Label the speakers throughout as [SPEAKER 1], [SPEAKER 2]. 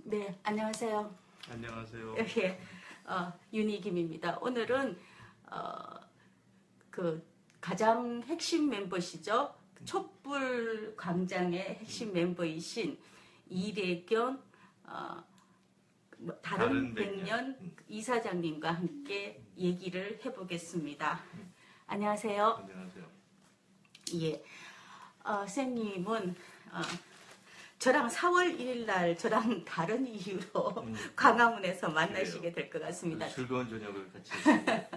[SPEAKER 1] 네, 안녕하세요.
[SPEAKER 2] 안녕하세요.
[SPEAKER 1] 예, 윤희김입니다. 오늘은 그 가장 핵심 멤버시죠. 촛불 광장의 핵심 멤버이신 이래견 다른 백년 이사장님과 함께 얘기를 해보겠습니다. 안녕하세요.
[SPEAKER 2] 안녕하세요.
[SPEAKER 1] 예, 선생님은 저랑 4월 1일 날 저랑 다른 이유로 광화문에서 만나시게 될 것 같습니다.
[SPEAKER 2] 즐거운 저녁을 같이 했습니다.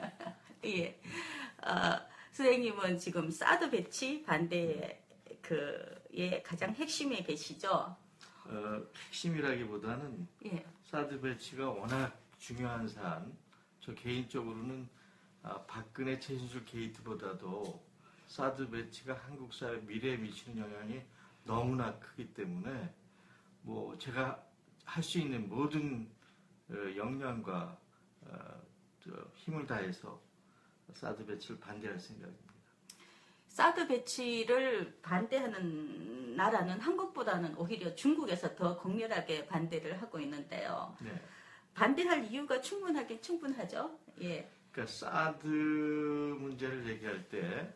[SPEAKER 1] 예, 선생님은 지금 사드 배치 반대의 가장 핵심에 계시죠?
[SPEAKER 2] 핵심이라기보다는
[SPEAKER 1] 예.
[SPEAKER 2] 사드 배치가 워낙 중요한 사안. 저 개인적으로는 박근혜 최순실 게이트보다도 사드 배치가 한국 사회 미래에 미치는 영향이 너무나 크기 때문에 뭐 제가 할 수 있는 모든 역량과 힘을 다해서 사드 배치를 반대할 생각입니다.
[SPEAKER 1] 사드 배치를 반대하는 나라는 한국보다는 오히려 중국에서 더 격렬하게 반대를 하고 있는데요.
[SPEAKER 2] 네.
[SPEAKER 1] 반대할 이유가 충분하긴 충분하죠. 예.
[SPEAKER 2] 그러니까 사드 문제를 얘기할 때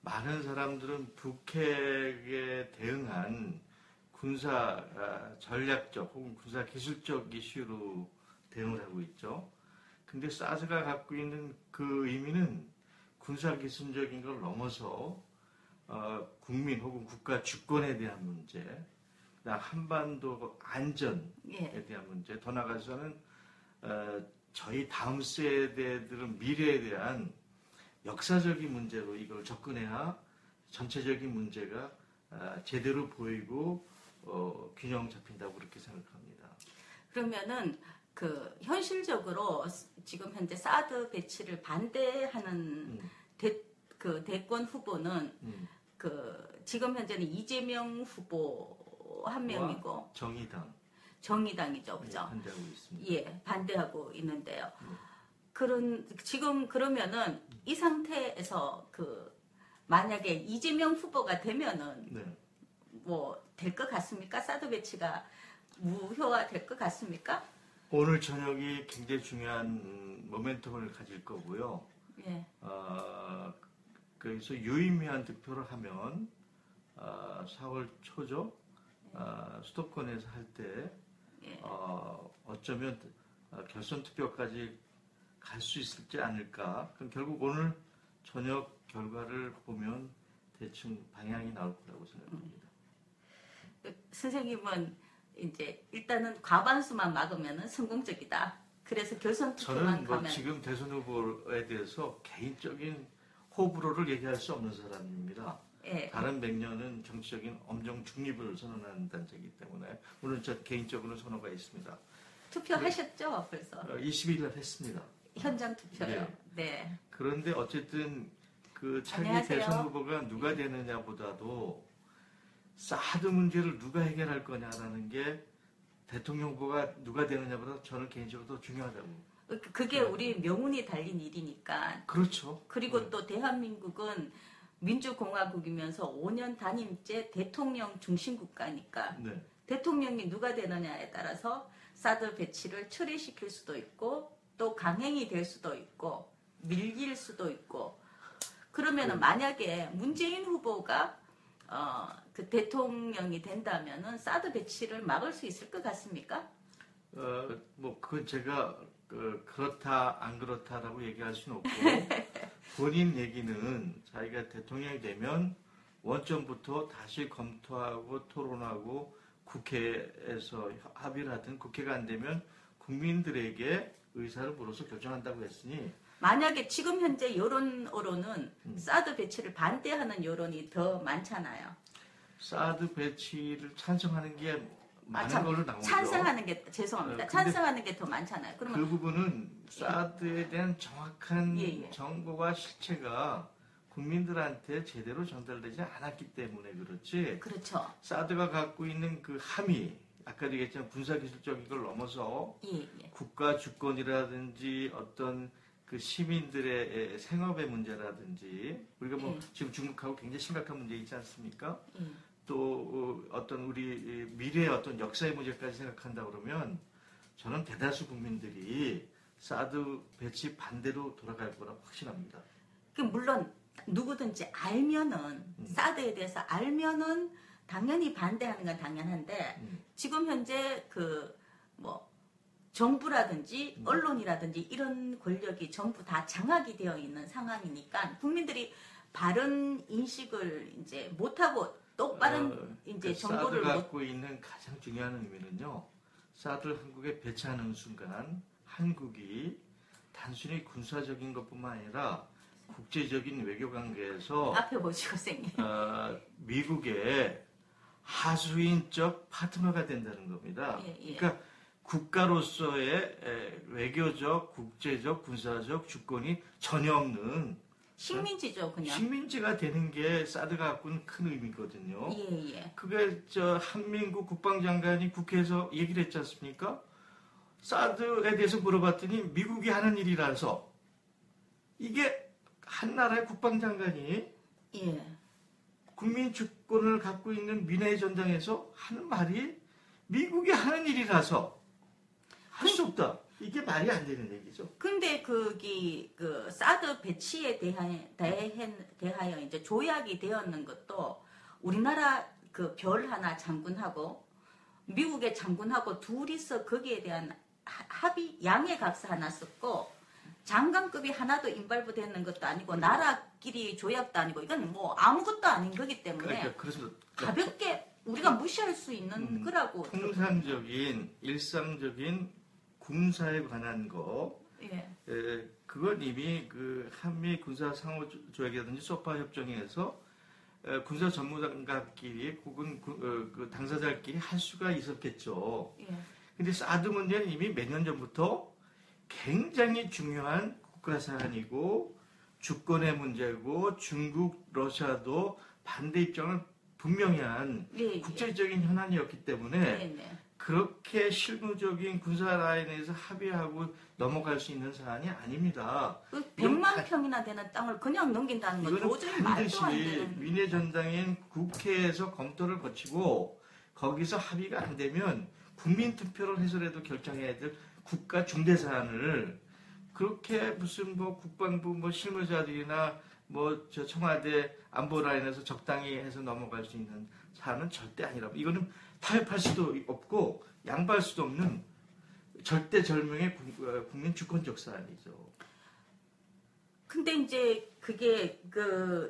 [SPEAKER 2] 많은 사람들은 북핵에 대응한 군사 전략적 혹은 군사 기술적 이슈로 대응을 하고 있죠. 근데 사드가 갖고 있는 그 의미는 군사 기술적인 걸 넘어서 국민 혹은 국가 주권에 대한 문제, 한반도 안전에 대한 문제, 더 나아가서는 저희 다음 세대들은 미래에 대한 역사적인 문제로 이걸 접근해야 전체적인 문제가 제대로 보이고 균형 잡힌다고 그렇게 생각합니다.
[SPEAKER 1] 그러면은 현실적으로 지금 현재 사드 배치를 반대하는 대권 후보는 지금 현재는 이재명 후보 한 명이고 정의당이죠, 그죠?
[SPEAKER 2] 반대하고 있습니다.
[SPEAKER 1] 예, 반대하고 있는데요. 지금 그러면은 이 상태에서 만약에 이재명 후보가 되면은 뭐 될 것 같습니까? 사드 배치가 무효화 될 것 같습니까?
[SPEAKER 2] 오늘 저녁이 굉장히 중요한 모멘텀을 가질 거고요.
[SPEAKER 1] 예.
[SPEAKER 2] 그래서 유의미한 득표를 하면 4월 초죠. 수도권에서 할 때 어쩌면 결선 투표까지 갈 수 있을지 않을까. 그럼 결국 오늘 저녁 결과를 보면 대충 방향이 나올 거라고 생각합니다.
[SPEAKER 1] 선생님은 이제 일단은 과반수만 막으면 성공적이다. 그래서 결선 투표만
[SPEAKER 2] 저는
[SPEAKER 1] 가면
[SPEAKER 2] 지금 대선 후보에 대해서 개인적인 호불호를 얘기할 수 없는 사람입니다.
[SPEAKER 1] 예.
[SPEAKER 2] 다른 백년은 정치적인 엄정 중립을 선언하는 단체이기 때문에 물론 저 개인적으로는 선호가 있습니다.
[SPEAKER 1] 투표하셨죠, 벌써?
[SPEAKER 2] 20일 날 했습니다.
[SPEAKER 1] 현장 투표요. 네.
[SPEAKER 2] 그런데 어쨌든 그 차기
[SPEAKER 1] 안녕하세요.
[SPEAKER 2] 대선 후보가 누가 되느냐보다도 사드 문제를 누가 해결할 거냐라는 게 대통령 후보가 누가 되느냐보다 저는 개인적으로 더 중요하다고.
[SPEAKER 1] 그게 우리 명운이 달린 일이니까.
[SPEAKER 2] 그렇죠.
[SPEAKER 1] 그리고 또 대한민국은 민주공화국이면서 5년 단임제 대통령 중심 국가니까 대통령이 누가 되느냐에 따라서 사드 배치를 철회시킬 수도 있고 또 강행이 될 수도 있고 밀릴 수도 있고 그러면은 만약에 문재인 후보가 대통령이 된다면은 사드 배치를 막을 수 있을 것 같습니까?
[SPEAKER 2] 뭐 그건 제가 그렇다 안 그렇다라고 얘기할 수는 없고 본인 얘기는 자기가 대통령이 되면 원점부터 다시 검토하고 토론하고 국회에서 합의를 하든 국회가 안 되면 국민들에게 의사를 물어서 결정한다고 했으니
[SPEAKER 1] 만약에 지금 현재 여론으로는 사드 배치를 반대하는 여론이 더 많잖아요.
[SPEAKER 2] 사드 배치를 찬성하는 게 많은 걸로 나오죠.
[SPEAKER 1] 찬성하는 게 죄송합니다. 찬성하는 게 더 많잖아요. 그러면
[SPEAKER 2] 그 부분은 사드에 대한 정확한 정보와 실체가 국민들한테 제대로 전달되지 않았기 때문에 그렇지.
[SPEAKER 1] 그렇죠.
[SPEAKER 2] 사드가 갖고 있는 그 함의, 아까도 얘기했지만 군사기술적인 걸 넘어서 국가 주권이라든지 어떤 그 시민들의 생업의 문제라든지 우리가 뭐 지금 중국하고 굉장히 심각한 문제 있지 않습니까? 또 어떤 우리 미래의 어떤 역사의 문제까지 생각한다 그러면 저는 대다수 국민들이 사드 배치 반대로 돌아갈 거라 확신합니다.
[SPEAKER 1] 물론 누구든지 알면은 사드에 대해서 알면은 당연히 반대하는 건 당연한데 지금 현재 정부라든지 언론이라든지 이런 권력이 전부 다 장악이 되어 있는 상황이니까 국민들이 바른 인식을 이제 못하고 똑바른 이제 정보를
[SPEAKER 2] 사드 갖고 있는 가장 중요한 의미는요. 사드를 한국에 배치하는 순간 한국이 단순히 군사적인 것뿐만 아니라 국제적인 외교 관계에서
[SPEAKER 1] 앞에 보시고 생님
[SPEAKER 2] 미국의 하수인적 파트너가 된다는 겁니다.
[SPEAKER 1] 예.
[SPEAKER 2] 그러니까 국가로서의 외교적, 국제적, 군사적 주권이 전혀 없는
[SPEAKER 1] 식민지죠, 그냥.
[SPEAKER 2] 식민지가 되는 게 사드가 갖고 있는 큰 의미거든요.
[SPEAKER 1] 예.
[SPEAKER 2] 그게 한민국 국방장관이 국회에서 얘기를 했지 않습니까? 사드에 대해서 물어봤더니 미국이 하는 일이라서 이게 한 나라의 국방장관이 국민 주권을 갖고 있는 민회의 전당에서 하는 말이 미국이 하는 일이라서 할 수 없다. 이게 말이 안 되는 얘기죠.
[SPEAKER 1] 근데 사드 배치에 대하여 이제 조약이 되었는 것도 우리나라 별 하나 장군하고 미국의 장군하고 둘이서 거기에 대한 합의 양해 각서 하나 썼고 장관급이 하나도 인발부 되는 것도 아니고 나라끼리 조약도 아니고 이건 뭐 아무것도 아닌 거기 때문에
[SPEAKER 2] 그래서
[SPEAKER 1] 가볍게 우리가 무시할 수 있는 거라고.
[SPEAKER 2] 통상적인 일상적인 군사에 관한 거, 그건 이미 한미 군사 상호 조약이라든지 소파 협정에서 군사 전문가끼리 혹은 당사자끼리 할 수가 있었겠죠. 근데 사드 문제는 이미 몇 년 전부터 굉장히 중요한 국가 사안이고 주권의 문제고 중국, 러시아도 반대 입장을 분명히 한 국제적인 현안이었기 때문에 그렇게 실무적인 군사 라인에서 합의하고 넘어갈 수 있는 사안이 아닙니다.
[SPEAKER 1] 100만 평이나 되는 땅을 그냥 넘긴다는 건 도저히 말도 안 되는.
[SPEAKER 2] 민의 전당인 국회에서 검토를 거치고 거기서 합의가 안 되면 국민 투표를 해서라도 결정해야 될 국가 중대 사안을 그렇게 무슨 국방부 실무자들이나 청와대 안보 라인에서 적당히 해서 넘어갈 수 있는 사안은 절대 아니라고. 이거는 타협할 수도 없고 양보할 수도 없는 절대절명의 국민 주권적 사안이죠.
[SPEAKER 1] 근데 이제 그게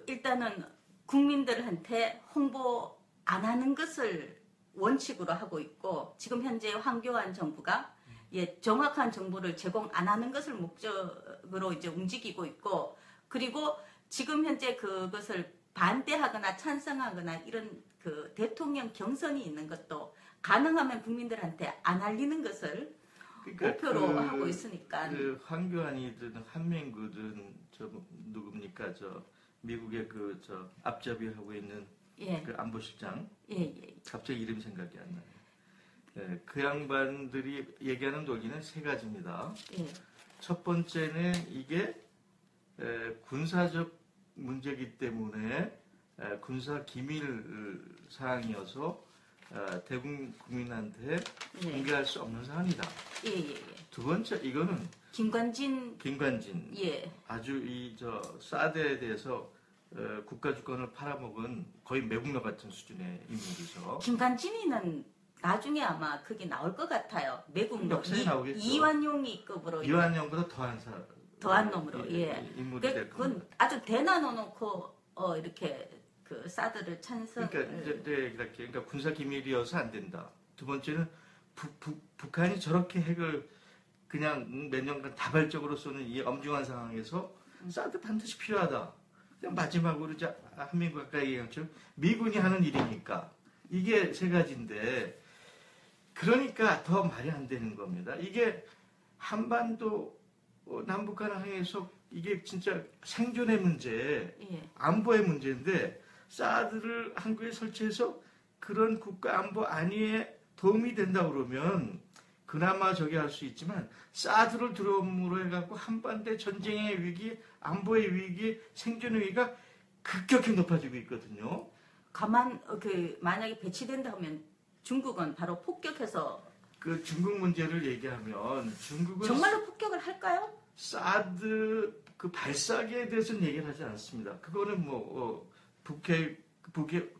[SPEAKER 1] 일단은 국민들한테 홍보 안 하는 것을 원칙으로 하고 있고 지금 현재 황교안 정부가 정확한 정보를 제공 안 하는 것을 목적으로 이제 움직이고 있고 그리고 지금 현재 그것을 반대하거나 찬성하거나 이런 대통령 경선이 있는 것도 가능하면 국민들한테 안 알리는 것을 목표로 하고 있으니까.
[SPEAKER 2] 황교안이든 한민구든 누굽니까 미국의 앞잡이하고 있는 안보실장. 갑자기 이름 생각이 안 나요. 그 양반들이 얘기하는 논리는 세 가지입니다. 첫 번째는 이게 군사적 문제이기 때문에 군사 기밀 사항이어서 대국 국민한테 공개할 수 없는 사안이다. 두 번째 이거는
[SPEAKER 1] 김관진
[SPEAKER 2] 아주 사드에 대해서 국가 주권을 팔아먹은 거의 매국노 같은 수준의 인물이죠.
[SPEAKER 1] 김관진이는 나중에 아마 그게 나올 것 같아요. 매국노 이완용이급으로
[SPEAKER 2] 이완용보다 더한 사람.
[SPEAKER 1] 더한 놈으로,
[SPEAKER 2] 인물이 될 겁니다.
[SPEAKER 1] 그건 아주 대놔놓고 이렇게 사드를 찬성.
[SPEAKER 2] 그러니까 군사 기밀이어서 안 된다. 두 번째는 북한이 저렇게 핵을 그냥 몇 년간 다발적으로 쏘는 이 엄중한 상황에서 사드 반드시 필요하다. 마지막으로 이제 한민국 아까 얘기한 것처럼 미군이 하는 일이니까 이게 세 가지인데 그러니까 더 말이 안 되는 겁니다. 이게 한반도 남북한 항해에서 이게 진짜 생존의 문제, 안보의 문제인데 사드를 한국에 설치해서 그런 국가 안보 안위에 도움이 된다 그러면 그나마 저기 할 수 있지만 사드를 들어옴으로 해갖고 한반도의 전쟁의 위기, 안보의 위기, 생존의 위기가 급격히 높아지고 있거든요.
[SPEAKER 1] 만약에 배치된다 하면 중국은 바로 폭격해서
[SPEAKER 2] 그 중국 문제를 얘기하면 중국은
[SPEAKER 1] 정말로 폭격을 할까요?
[SPEAKER 2] 사드 그 발사기에 대해서는 얘기를 하지 않습니다. 그거는 북해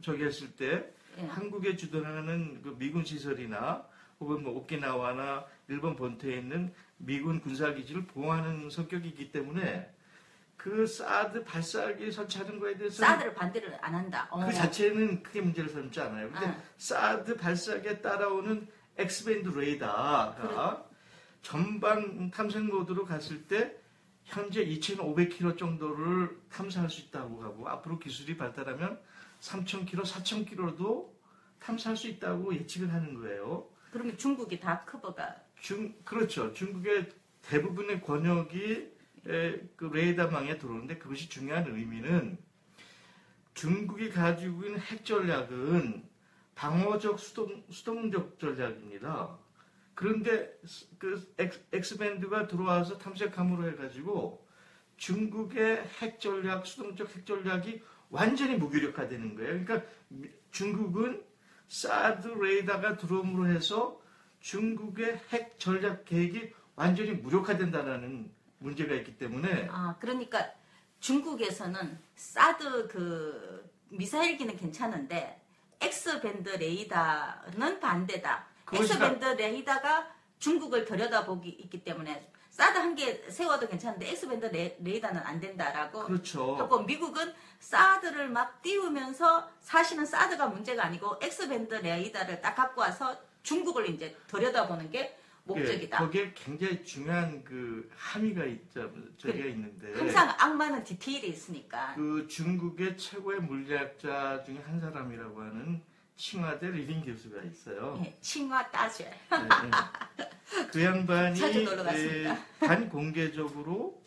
[SPEAKER 2] 저기 했을 때
[SPEAKER 1] 예.
[SPEAKER 2] 한국에 주둔하는 그 미군 시설이나 혹은 뭐 오키나와나 일본 본토에 있는 미군 군사기지를 보호하는 성격이기 때문에 그 사드 발사기 설치하는 거에 대해서
[SPEAKER 1] 사드를 반대를 안 한다.
[SPEAKER 2] 그 자체는 크게 문제를 삼지 않아요. 근데
[SPEAKER 1] 아.
[SPEAKER 2] 사드 발사기에 따라오는 X밴드 레이더가 전방 탐색 모드로 갔을 때 현재 2,500km 정도를 탐사할 수 있다고 하고 앞으로 기술이 발달하면 3,000km, 4,000km도 탐사할 수 있다고 예측을 하는 거예요.
[SPEAKER 1] 그러면 중국이 다 커버가
[SPEAKER 2] 그렇죠. 중국의 대부분의 권역이 그 레이더망에 들어오는데 그것이 중요한 의미는 중국이 가지고 있는 핵 전략은 방어적 수동적 전략입니다. 그런데 그 X밴드가 들어와서 탐색함으로 해가지고 중국의 핵 전략, 수동적 핵 전략이 완전히 무기력화되는 거예요. 그러니까 중국은 사드 레이더가 들어옴으로 해서 중국의 핵 전략 계획이 완전히 무력화된다는 문제가 있기 때문에
[SPEAKER 1] 그러니까 중국에서는 사드 그 미사일기는 괜찮은데 X밴드 레이더는 반대다. X밴드 레이더가 중국을 들여다보기 있기 때문에 사드 한 개 세워도 괜찮은데 X밴드 레이더는 안 된다라고.
[SPEAKER 2] 그렇죠.
[SPEAKER 1] 하고 미국은 사드를 막 띄우면서 사실은 사드가 문제가 아니고 X밴드 레이더를 딱 갖고 와서 중국을 이제 들여다보는 게 목적이다.
[SPEAKER 2] 거기에 굉장히 중요한 그 함의가 있는데
[SPEAKER 1] 항상 악마는 디테일이 있으니까.
[SPEAKER 2] 그 중국의 최고의 물리학자 중에 한 사람이라고 하는 칭화대 리딩 교수가 있어요.
[SPEAKER 1] 네, 칭화 따죄.
[SPEAKER 2] 그 양반이
[SPEAKER 1] 자주 놀러 갔습니다.
[SPEAKER 2] 반공개적으로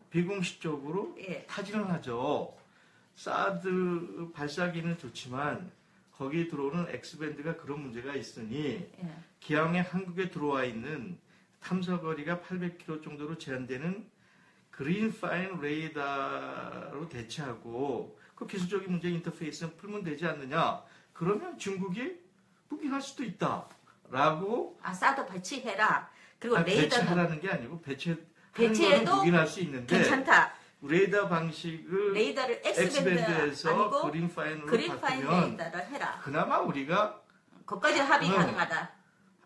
[SPEAKER 2] 비공식적으로 타진을 하죠. 사드 발사기는 좋지만 거기 들어오는 X밴드가 그런 문제가 있으니 기왕에 한국에 들어와 있는 탐사거리가 800km 정도로 제한되는 그린파인 레이더로 대체하고 그 기술적인 문제 인터페이스는 풀면 되지 않느냐. 그러면 중국이 무기할 수도 있다라고.
[SPEAKER 1] 사드 배치해라. 그리고 레이더는
[SPEAKER 2] 배치하라는 게 아니고
[SPEAKER 1] 배치해도
[SPEAKER 2] 무기할 수 있는데
[SPEAKER 1] 괜찮다.
[SPEAKER 2] 레이더 방식을
[SPEAKER 1] 레이더를
[SPEAKER 2] X밴드에서
[SPEAKER 1] 아니고
[SPEAKER 2] 그린파인으로
[SPEAKER 1] 그린파인
[SPEAKER 2] 바꾸면
[SPEAKER 1] 레이더를 해라.
[SPEAKER 2] 그나마 우리가
[SPEAKER 1] 거기까지 합의 가능하다.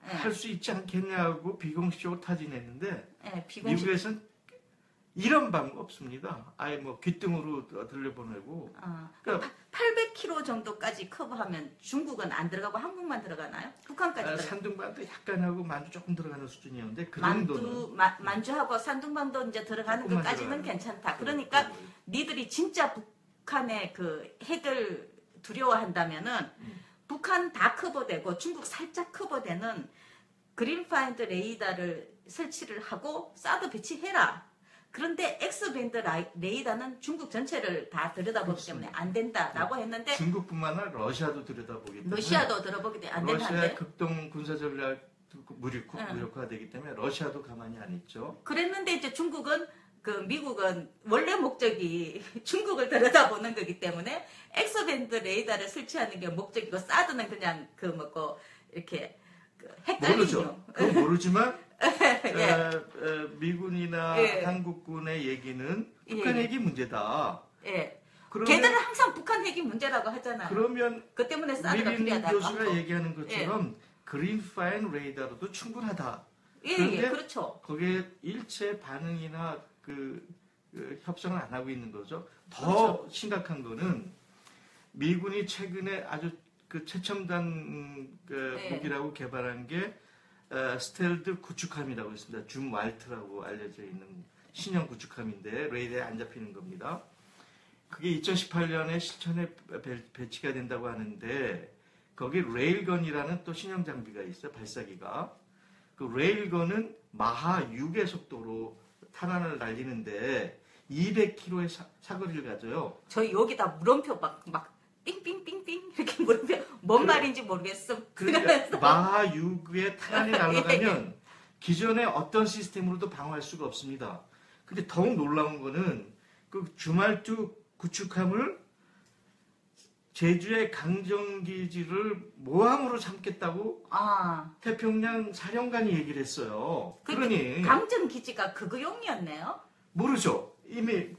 [SPEAKER 2] 할 수 있지 않겠냐고 비공식적으로 타진했는데
[SPEAKER 1] 비공식.
[SPEAKER 2] 미국에서는 이런 방법 없습니다. 아예 뭐 귓등으로 들려보내고.
[SPEAKER 1] 그러니까 800km 정도까지 커버하면 중국은 안 들어가고 한국만 들어가나요? 북한까지
[SPEAKER 2] 산둥반도 약간 하고 만주 조금 들어가는 수준이었는데 그 정도는
[SPEAKER 1] 만주하고 산둥반도 이제 들어가는 것까지는 괜찮다. 그러니까 니들이 진짜 북한의 그 핵을 두려워한다면은 북한 다 커버되고 중국 살짝 커버되는 그린파인드 레이더를 설치를 하고 사드 배치해라. 그런데 X밴드 레이더는 중국 전체를 다 들여다보기 때문에 안 된다라고 했는데
[SPEAKER 2] 중국뿐만 아니라 러시아도 들여다보기 때문에
[SPEAKER 1] 러시아도 들어보기 때문에 안 된다는데
[SPEAKER 2] 러시아의 극동 군사 전략 무력화되기 때문에 러시아도 가만히 안 있죠.
[SPEAKER 1] 그랬는데 이제 미국은 원래 목적이 중국을 들여다보는 거기 때문에 X밴드 레이더를 설치하는 게 목적이고 사드는 그냥 이렇게
[SPEAKER 2] 모르죠. 그건 모르지만 미군이나 한국군의 얘기는 북한 핵이 문제다.
[SPEAKER 1] 걔들은 항상 북한 핵이 문제라고 하잖아요.
[SPEAKER 2] 그러면
[SPEAKER 1] 그 때문에 사드가
[SPEAKER 2] 미린
[SPEAKER 1] 필요하다고.
[SPEAKER 2] 교수가 얘기하는 것처럼 그린파인 레이더로도 충분하다.
[SPEAKER 1] 그렇죠.
[SPEAKER 2] 거기에 일체 반응이나 그 협상을 안 하고 있는 거죠. 더
[SPEAKER 1] 그렇죠.
[SPEAKER 2] 심각한 거는 미군이 최근에 아주 그 최첨단 무기라고 개발한 게 스텔드 구축함이라고 있습니다. 줌 왈트라고 알려져 있는 신형 구축함인데 레이더에 안 잡히는 겁니다. 그게 2018년에 실전에 배치가 된다고 하는데 거기 레일건이라는 또 신형 장비가 있어요. 발사기가. 그 레일건은 마하 6의 속도로 탄환을 날리는데 200km의 사거리를 가져요.
[SPEAKER 1] 저희 여기다 물음표 막 삥삥삥삥 이렇게 물음표 뭔 말인지 모르겠어.
[SPEAKER 2] 그러니까 마하 6의 탄환이 날아가면 기존의 어떤 시스템으로도 방어할 수가 없습니다. 근데 더욱 놀라운 거는 그 주말투 구축함을 제주의 강정기지를 모함으로 삼겠다고 태평양 사령관이 얘기를 했어요. 그러니
[SPEAKER 1] 강정 기지가 그거용이었네요.
[SPEAKER 2] 모르죠. 이미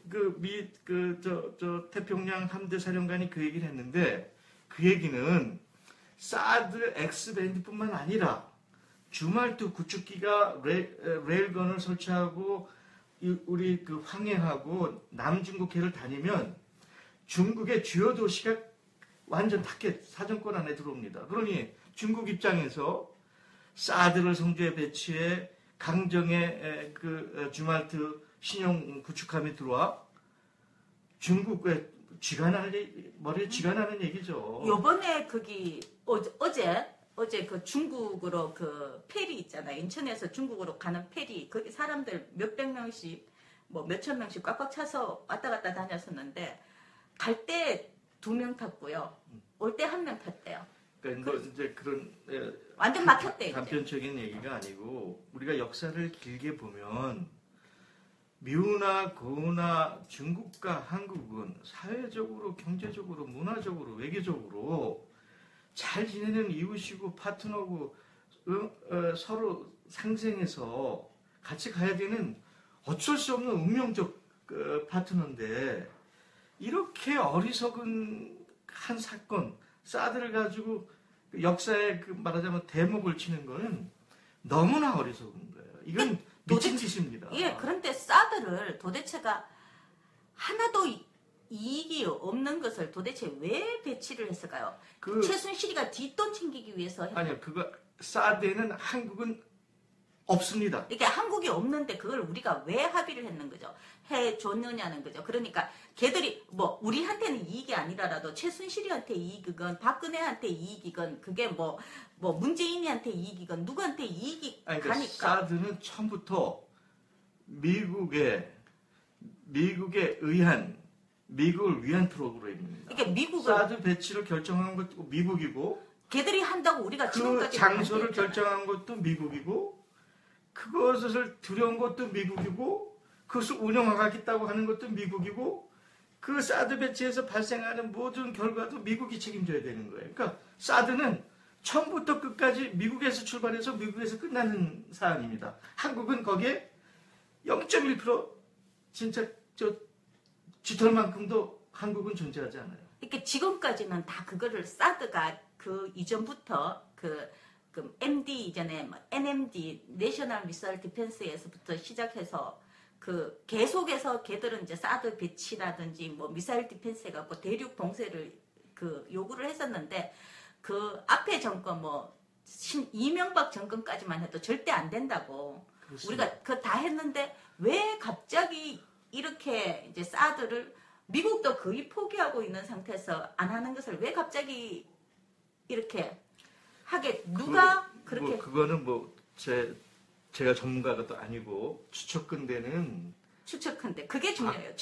[SPEAKER 2] 태평양 함대 사령관이 그 얘기를 했는데 그 얘기는 사드 X밴드뿐만 아니라 주말도 구축기가 레일건을 설치하고 우리 그 황해하고 남중국해를 다니면 중국의 주요 도시가 완전 타켓 사정권 안에 들어옵니다. 그러니 중국 입장에서 사드를 성주에 배치해 강정에 그 주말트 신형 구축함이 들어와 중국에 머리에 쥐가 나는 얘기죠.
[SPEAKER 1] 요번에 거기 어제 그 중국으로 그 페리 있잖아요. 인천에서 중국으로 가는 페리 거기 사람들 몇백 명씩 뭐 몇천 명씩 꽉꽉 차서 왔다 갔다 다녔었는데 갈 때 2명 탔고요. 올 때 1명 탔대요.
[SPEAKER 2] 그러니까 이제 그런
[SPEAKER 1] 완전 막혔대.
[SPEAKER 2] 단편적인 얘기가 아니고 우리가 역사를 길게 보면 미우나 고우나 중국과 한국은 사회적으로, 경제적으로, 문화적으로, 외교적으로 잘 지내는 이웃이고 파트너고 서로 상생해서 같이 가야 되는 어쩔 수 없는 운명적 파트너인데 이렇게 어리석은 한 사건, 사드를 가지고 역사에 말하자면 대목을 치는 거는 너무나 어리석은 거예요. 이건 미친 짓입니다.
[SPEAKER 1] 예, 그런데 사드를 도대체가 하나도 이익이 없는 것을 도대체 왜 배치를 했을까요? 최순실이가 뒷돈 챙기기 위해서
[SPEAKER 2] 아니요, 그거 사드에는 한국은 없습니다.
[SPEAKER 1] 이게 한국이 없는데 그걸 우리가 왜 합의를 했는 거죠? 해줬느냐는 거죠. 그러니까 걔들이 뭐 우리한테는 이익이 아니라도 최순실이한테 이익이건 박근혜한테 이익이건 그게 뭐 문재인이한테 이익이건 누구한테 이익이
[SPEAKER 2] 그러니까
[SPEAKER 1] 가니까.
[SPEAKER 2] 사드는 처음부터 미국을 위한 프로그램입니다.
[SPEAKER 1] 그러니까 미국을
[SPEAKER 2] 사드 배치를 결정한 것도 미국이고
[SPEAKER 1] 걔들이 한다고 우리가 지금까지
[SPEAKER 2] 그 장소를 결정한 것도 미국이고 그것을 들여온 것도 미국이고 그것을 운영하겠다고 하는 것도 미국이고 그 사드 배치에서 발생하는 모든 결과도 미국이 책임져야 되는 거예요. 그러니까 사드는 처음부터 끝까지 미국에서 출발해서 미국에서 끝나는 사안입니다. 한국은 거기에 0.1% 진짜 쥐털만큼도 한국은 존재하지 않아요.
[SPEAKER 1] 이렇게 지금까지는 다 그거를 사드가 그 이전부터 그 MD 이전에 뭐 NMD 내셔널 미사일 디펜스에서부터 시작해서 그 계속해서 걔들은 이제 사드 배치라든지 뭐 미사일 디펜스 해갖고 대륙 봉쇄를 그 요구를 했었는데 그 앞에 정권 뭐 이명박 정권까지만 해도 절대 안 된다고 그렇습니다. 우리가 그 다 했는데 왜 갑자기 이렇게 이제 사드를 미국도 거의 포기하고 있는 상태에서 안 하는 것을 왜 갑자기 이렇게 하게 누가 그렇게
[SPEAKER 2] 그거는 제가 전문가가 또 아니고 추측컨대
[SPEAKER 1] 그게 중요해요.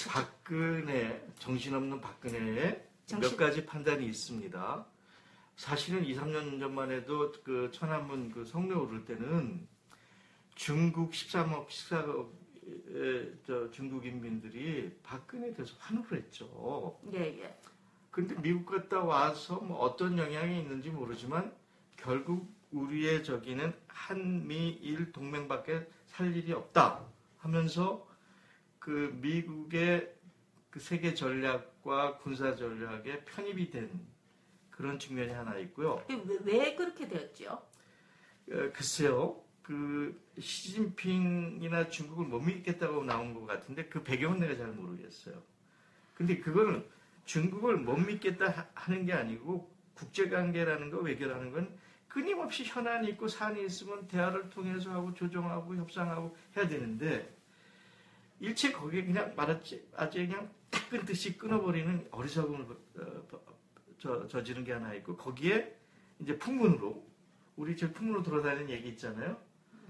[SPEAKER 2] 정신없는 박근혜의 몇 가지 판단이 있습니다. 사실은 2-3년 전만 해도 그 천안문 그 성묘 오를 때는 중국 13억 중국 인민들이 박근혜에 대해서 환호를 했죠.
[SPEAKER 1] 예.
[SPEAKER 2] 근데 미국 갔다 와서 뭐 어떤 영향이 있는지 모르지만 결국 우리의 적이는 한미일 동맹밖에 살 일이 없다 하면서 그 미국의 그 세계 전략과 군사 전략에 편입이 된 그런 측면이 하나 있고요.
[SPEAKER 1] 왜 그렇게 되었죠?
[SPEAKER 2] 글쎄요. 그 시진핑이나 중국을 못 믿겠다고 나온 것 같은데 그 배경은 내가 잘 모르겠어요. 근데 그거는 중국을 못 믿겠다 하는 게 아니고 국제관계라는 거 외교라는 건 끊임없이 현안이 있고 사안이 있으면 대화를 통해서 하고 조정하고 협상하고 해야 되는데 일체 거기에 그냥 아주 그냥 딱 끊듯이 끊어버리는 어리석음을 저지른 게 하나 있고 거기에 이제 풍문으로 우리 지금 풍문으로 돌아다니는 얘기 있잖아요.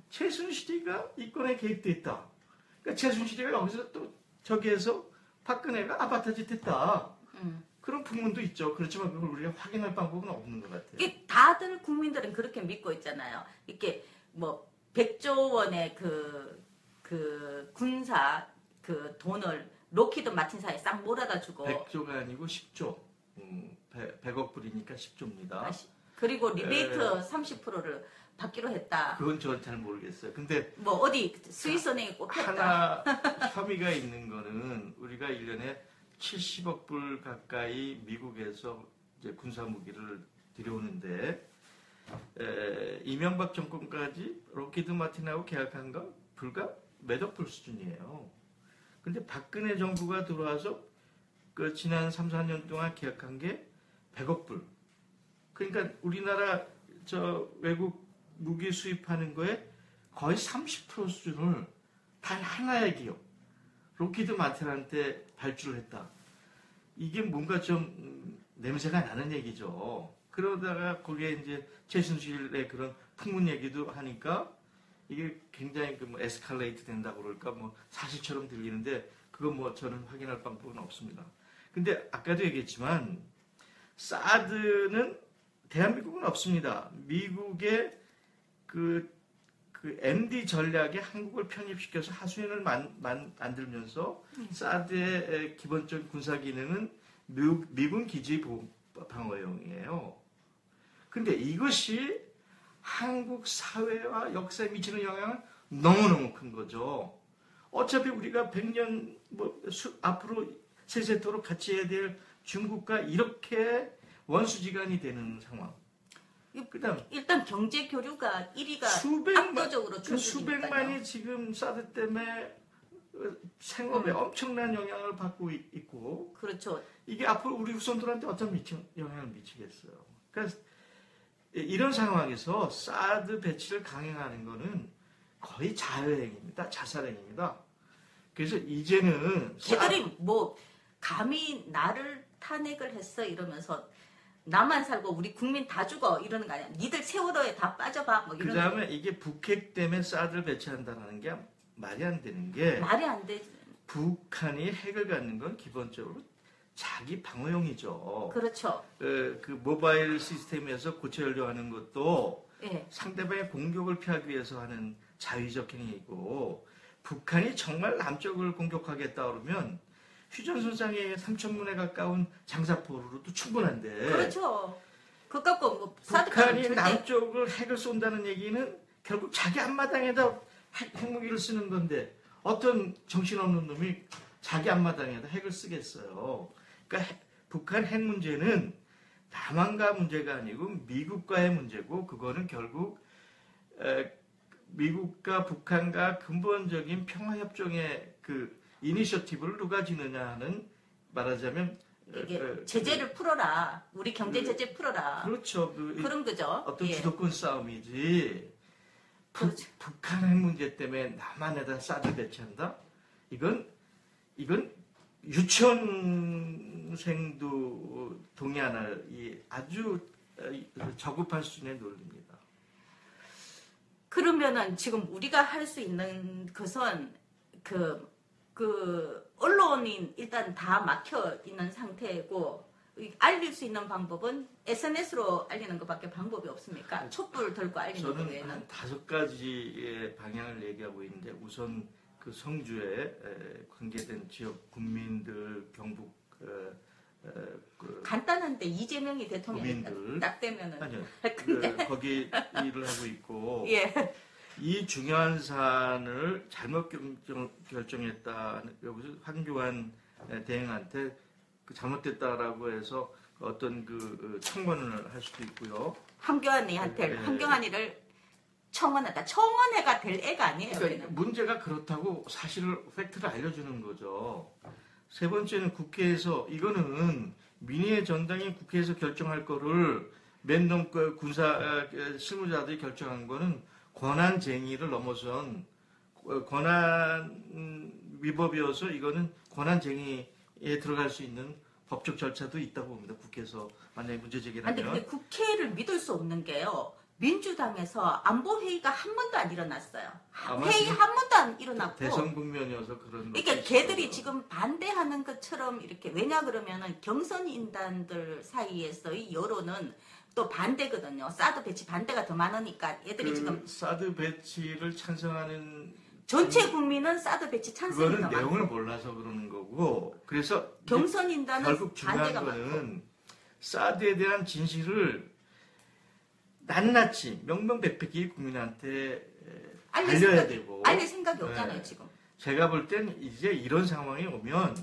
[SPEAKER 2] 최순실이가 이권에 개입돼 있다. 그러니까 최순실이가 여기서 또 저기에서 박근혜가 아바타 짓 했다. 그런 풍문도 있죠. 그렇지만 그걸 우리가 확인할 방법은 없는 것 같아요.
[SPEAKER 1] 이게 다들 국민들은 그렇게 믿고 있잖아요. 이렇게 뭐 100조 원의 그 군사 그 돈을 로키드 마틴사에 싹 몰아다 주고
[SPEAKER 2] 100조가 아니고 10조. 100억 불이니까 10조입니다.
[SPEAKER 1] 그리고 리베이트 30%를 받기로 했다.
[SPEAKER 2] 그건 저는 잘 모르겠어요. 근데
[SPEAKER 1] 뭐 어디 스위스은행에 꼽혔다.
[SPEAKER 2] 하나 혐의가 있는 거는 우리가 1년에 70억 불 가까이 미국에서 이제 군사 무기를 들여오는데 이명박 정권까지 로키드 마틴하고 계약한 거 불과 몇억 불 수준이에요. 근데 박근혜 정부가 들어와서 그 지난 3, 4년 동안 계약한 게 100억 불. 그러니까 우리나라 저 외국 무기 수입하는 거에 거의 30% 수준을 단 하나의 기업, 로키드 마틴한테 발주를 했다. 이게 뭔가 좀 냄새가 나는 얘기죠. 그러다가 거기에 이제 최순실의 그런 풍문 얘기도 하니까 이게 굉장히 뭐 에스컬레이트 된다고 그럴까 뭐 사실처럼 들리는데 그건 뭐 저는 확인할 방법은 없습니다. 근데 아까도 얘기했지만 사드는 대한민국은 없습니다. 미국의 그 MD 전략에 한국을 편입시켜서 하수인을 만들면서 사드의 기본적인 군사 기능은 미군 기지 방어용이에요. 근데 이것이 한국 사회와 역사에 미치는 영향은 너무너무 큰 거죠. 어차피 우리가 100년 앞으로 세세토록 같이 해야 될 중국과 이렇게 원수지간이 되는 상황. 그다음
[SPEAKER 1] 일단 경제 교류가 1위가 압도적으로 중국이니까요.
[SPEAKER 2] 수백만이 지금 사드 때문에 생업에 엄청난 영향을 받고 있고.
[SPEAKER 1] 그렇죠.
[SPEAKER 2] 이게 앞으로 우리 후손들한테 어떤 영향을 미치겠어요. 그러니까 이런 상황에서 사드 배치를 강행하는 것은 거의 자해행입니다. 자살행입니다. 그래서 이제는
[SPEAKER 1] 걔들이 뭐 감히 나를 탄핵을 했어 이러면서 나만 살고 우리 국민 다 죽어 이러는 거 아니야. 니들 세월호에 다 빠져봐. 뭐 이런.
[SPEAKER 2] 그다음에 이게 북핵 때문에 사드를 배치한다는 게 말이 안 되는 게
[SPEAKER 1] 말이 안 되지.
[SPEAKER 2] 북한이 핵을 갖는 건 기본적으로 자기 방어용이죠.
[SPEAKER 1] 그렇죠.
[SPEAKER 2] 그 모바일 시스템에서 고체 연료하는 것도
[SPEAKER 1] 네.
[SPEAKER 2] 상대방의 공격을 피하기 위해서 하는 자위적 행위이고 북한이 정말 남쪽을 공격하겠다 그러면 휴전선상에 3,000문에 가까운 장사포로도 충분한데.
[SPEAKER 1] 그렇죠. 그 갖고 뭐
[SPEAKER 2] 북한이 남쪽을 핵을 쏜다는 얘기는 결국 자기 앞마당에다 핵무기를 쓰는 건데 어떤 정신없는 놈이 자기 앞마당에다 핵을 쓰겠어요. 그러니까 북한 핵 문제는 남한과 문제가 아니고 미국과의 문제고 그거는 결국 미국과 북한과 근본적인 평화협정의 그 이니셔티브를 누가 지느냐 하는 말하자면
[SPEAKER 1] 이게 제재를 풀어라. 우리 경제 제재 풀어라.
[SPEAKER 2] 그렇죠.
[SPEAKER 1] 그런 거죠.
[SPEAKER 2] 어떤
[SPEAKER 1] 예.
[SPEAKER 2] 주도권 싸움이지.
[SPEAKER 1] 그렇죠.
[SPEAKER 2] 북한 핵 문제 때문에 남한에다 사드 배치한다? 이건 유치원생도 동의 안 할 아주 저급한 수준의 논리입니다.
[SPEAKER 1] 그러면은 지금 우리가 할 수 있는 것은 그 언론인 일단 다 막혀 있는 상태고 알릴 수 있는 방법은 SNS로 알리는 것밖에 방법이 없습니까? 촛불 들고 알리는 것
[SPEAKER 2] 저는
[SPEAKER 1] 외에는.
[SPEAKER 2] 한 5가지의 방향을 얘기하고 있는데 우선 그 성주에 관계된 지역 군민들 경북
[SPEAKER 1] 간단한데 이재명이 대통령이 딱 되면은.
[SPEAKER 2] 아니요.
[SPEAKER 1] 근데
[SPEAKER 2] 거기 일을 하고 있고
[SPEAKER 1] 예.
[SPEAKER 2] 이 중요한 사안을 잘못 결정했다. 여기서 황교안 대행한테 잘못됐다라고 해서 어떤 그 청원을 할 수도 있고요.
[SPEAKER 1] 황교안이한테 황교안이를 청원하다. 청원회가 될 애가 아니에요.
[SPEAKER 2] 그러니까 문제가 그렇다고 사실을 팩트를 알려주는 거죠. 세 번째는 국회에서 이거는 민의의 전당이 국회에서 결정할 거를 맨놈 군사 실무자들이 결정한 거는 권한쟁의를 넘어선 권한 위법이어서 이거는 권한쟁의에 들어갈 수 있는 법적 절차도 있다고 봅니다. 국회에서 만약에 문제 제기를 하면.
[SPEAKER 1] 근데 국회를 믿을 수 없는 게요. 민주당에서 안보회의가 한 번도 안 일어났어요. 회의 한 번도 안 일어났고.
[SPEAKER 2] 대선 국면이어서 그런.
[SPEAKER 1] 그러니까 걔들이 지금 반대하는 것처럼 이렇게 왜냐 그러면은 경선인단들 사이에서의 여론은 또 반대거든요. 사드 배치 반대가 더 많으니까 애들이 지금
[SPEAKER 2] 사드 배치를 찬성하는
[SPEAKER 1] 전체 국민은 사드 배치 찬성이 더
[SPEAKER 2] 그거는
[SPEAKER 1] 많고
[SPEAKER 2] 내용을 몰라서 그러는 거고 그래서
[SPEAKER 1] 경선인단은
[SPEAKER 2] 결국
[SPEAKER 1] 반대가
[SPEAKER 2] 중요한 거는
[SPEAKER 1] 많고.
[SPEAKER 2] 사드에 대한 진실을 낱낱이 명명백백히 국민한테 알려야 되고
[SPEAKER 1] 알릴 생각이 없잖아요, 지금.
[SPEAKER 2] 제가 볼 땐 이제 이런 상황이 오면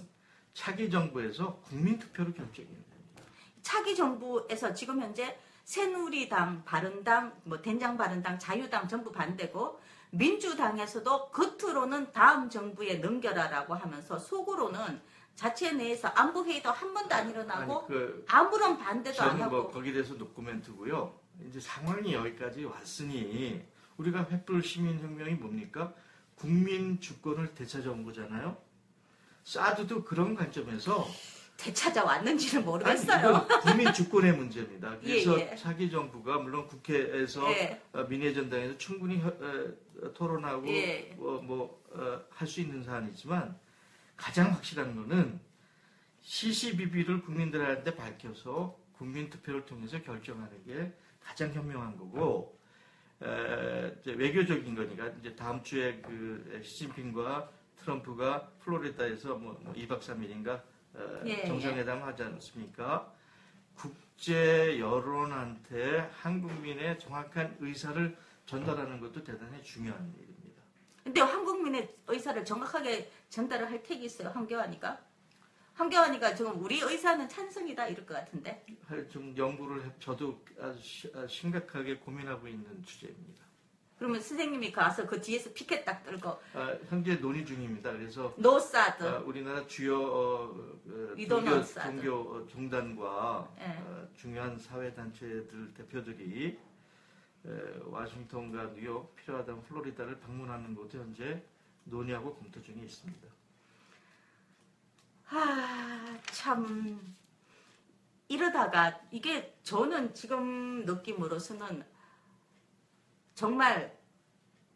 [SPEAKER 2] 차기 정부에서 국민투표로 결정해야 됩니다.
[SPEAKER 1] 차기 정부에서 지금 현재 새누리당, 바른당, 뭐 된장바른당, 자유당 전부 반대고 민주당에서도 겉으로는 다음 정부에 넘겨라라고 하면서 속으로는 자체 내에서 안보회의도 한 번도 안 일어나고 아무런 반대도 안 하고.
[SPEAKER 2] 뭐 거기에 대해서 노코멘트고요. 이제 상황이 여기까지 왔으니 우리가 횃불 시민혁명이 뭡니까? 국민 주권을 되찾아온 거잖아요. 사드도 그런 관점에서
[SPEAKER 1] 되찾아왔는지는 모르겠어요.
[SPEAKER 2] 국민 주권의 문제입니다. 그래서
[SPEAKER 1] 예.
[SPEAKER 2] 차기 정부가 물론 국회에서 민의전당에서 충분히 토론하고 할 수 있는 사안이지만 가장 확실한 거는 시시비비를 국민들한테 밝혀서 국민투표를 통해서 결정하는 게 가장 현명한 거고 이제 외교적인 거니까 이제 다음 주에 그 시진핑과 트럼프가 플로리다에서 뭐 2박 3일인가 정상회담 하지 않습니까? 국제 여론한테 한국민의 정확한 의사를 전달하는 것도 대단히 중요한 일입니다.
[SPEAKER 1] 근데 한국민의 의사를 정확하게 전달을 할 택이 있어요, 황교안이가? 황교안이가 지금 우리 의사는 찬성이다 이럴 것 같은데.
[SPEAKER 2] 좀 연구를 저도 아주 심각하게 고민하고 있는 주제입니다.
[SPEAKER 1] 그러면 선생님이 가서 그 뒤에서 피켓 딱 들고.
[SPEAKER 2] 현재 논의 중입니다. 그래서
[SPEAKER 1] 노 사드.
[SPEAKER 2] 우리나라 주요 종교 종단과 중요한 사회단체들 대표들이 워싱턴과 뉴욕, 필요하다면 플로리다를 방문하는 것도 현재 논의하고 검토 중에 있습니다.
[SPEAKER 1] 참 이러다가 이게 저는 지금 느낌으로서는 정말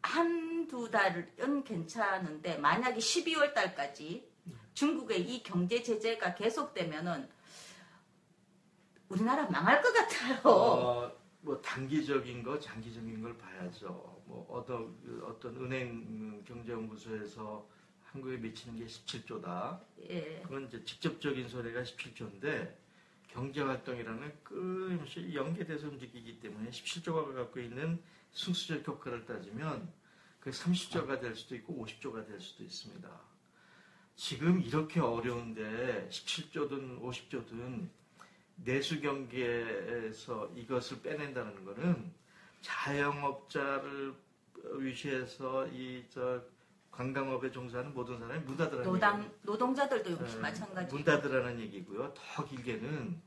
[SPEAKER 1] 한두 달은 괜찮은데 만약에 12월 달까지 중국의 이 경제 제재가 계속되면은 우리나라 망할 것 같아요.
[SPEAKER 2] 뭐 단기적인 거, 장기적인 걸 봐야죠. 뭐 어떤 은행 경제연구소에서 한국에 미치는 게 17조다. 그건 이제 직접적인 손해가 17조인데 경제활동이라는 끊임없이 연계돼서 움직이기 때문에 17조가 갖고 있는 승수적 효과를 따지면 그게 30조가 될 수도 있고 50조가 될 수도 있습니다. 지금 이렇게 어려운데 17조든 50조든 내수 경기에서 이것을 빼낸다는 것은 자영업자를 위시해서 관광업에 종사하는 모든 사람이 문 닫으라는
[SPEAKER 1] 노동자들도 역시 마찬가지.
[SPEAKER 2] 문 닫으라는 얘기고요. 더 길게는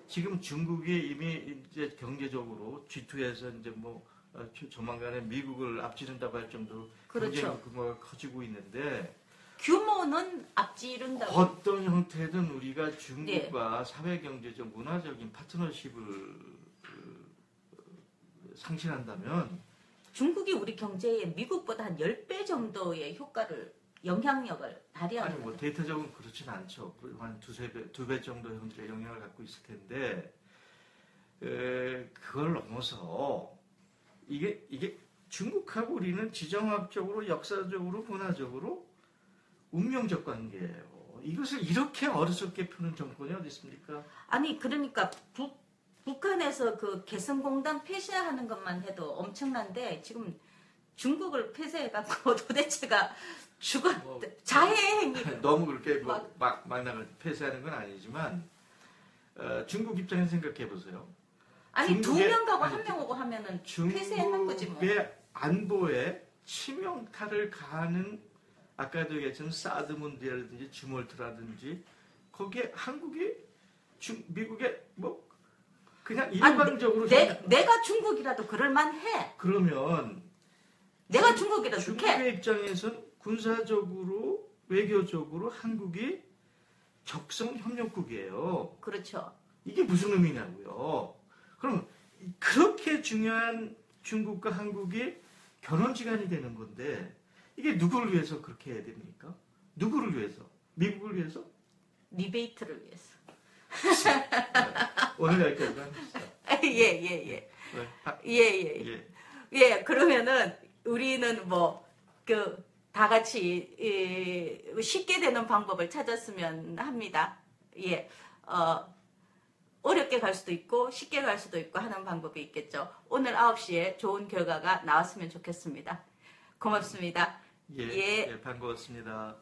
[SPEAKER 2] 지금 중국이 이미 이제 경제적으로 G2에서 이제 뭐 조만간에 미국을 앞지른다고 할 정도로 경제 규모가 커지고 있는데
[SPEAKER 1] 규모는 앞지른다고.
[SPEAKER 2] 어떤 형태든 우리가 중국과 사회경제적 문화적인 파트너십을 상실한다면
[SPEAKER 1] 중국이 우리 경제에 미국보다 한 10배 정도의 영향력을 발휘하는
[SPEAKER 2] 아니 뭐 데이터적으로 그렇진 않죠. 한 두 배 정도 형태의 영향을 갖고 있을 텐데 그걸 넘어서 이게 중국하고 우리는 지정학적으로 역사적으로 문화적으로 운명적 관계예요. 이것을 이렇게 어리석게 푸는 정권이 어디 있습니까?
[SPEAKER 1] 아니 그러니까 북한에서 그 개성공단 폐쇄하는 것만 해도 엄청난데 지금 중국을 폐쇄해갖고 도대체가 자해행위
[SPEAKER 2] 너무 그렇게 막 나가 폐쇄하는 건 아니지만 중국 입장에서 생각해 보세요.
[SPEAKER 1] 아니 두 명 가고 한 명 오고 하면은 폐쇄하는 거지 뭐.
[SPEAKER 2] 중국의 안보에 치명타를 가하는 아까도 얘기했지만 사드 문제라든지 주몰트라든지 거기에 한국이 미국의 뭐 그냥 일방적으로
[SPEAKER 1] 내가 중국이라도 그럴만해.
[SPEAKER 2] 그러면
[SPEAKER 1] 내가 중국이라도
[SPEAKER 2] 중국의 입장에서는 군사적으로 외교적으로 한국이 적성 협력국이에요.
[SPEAKER 1] 그렇죠.
[SPEAKER 2] 이게 무슨 의미냐고요. 그럼 그렇게 중요한 중국과 한국이 결혼지간이 되는 건데 이게 누구를 위해서 그렇게 해야 됩니까? 누구를 위해서? 미국을 위해서?
[SPEAKER 1] 리베이트를 위해서.
[SPEAKER 2] 오늘 여기까지 합시다.
[SPEAKER 1] 예. 그러면은 우리는 다 같이 쉽게 되는 방법을 찾았으면 합니다. 예. 어렵게 갈 수도 있고 쉽게 갈 수도 있고 하는 방법이 있겠죠. 오늘 9시에 좋은 결과가 나왔으면 좋겠습니다. 고맙습니다.
[SPEAKER 2] 예, 반가웠습니다.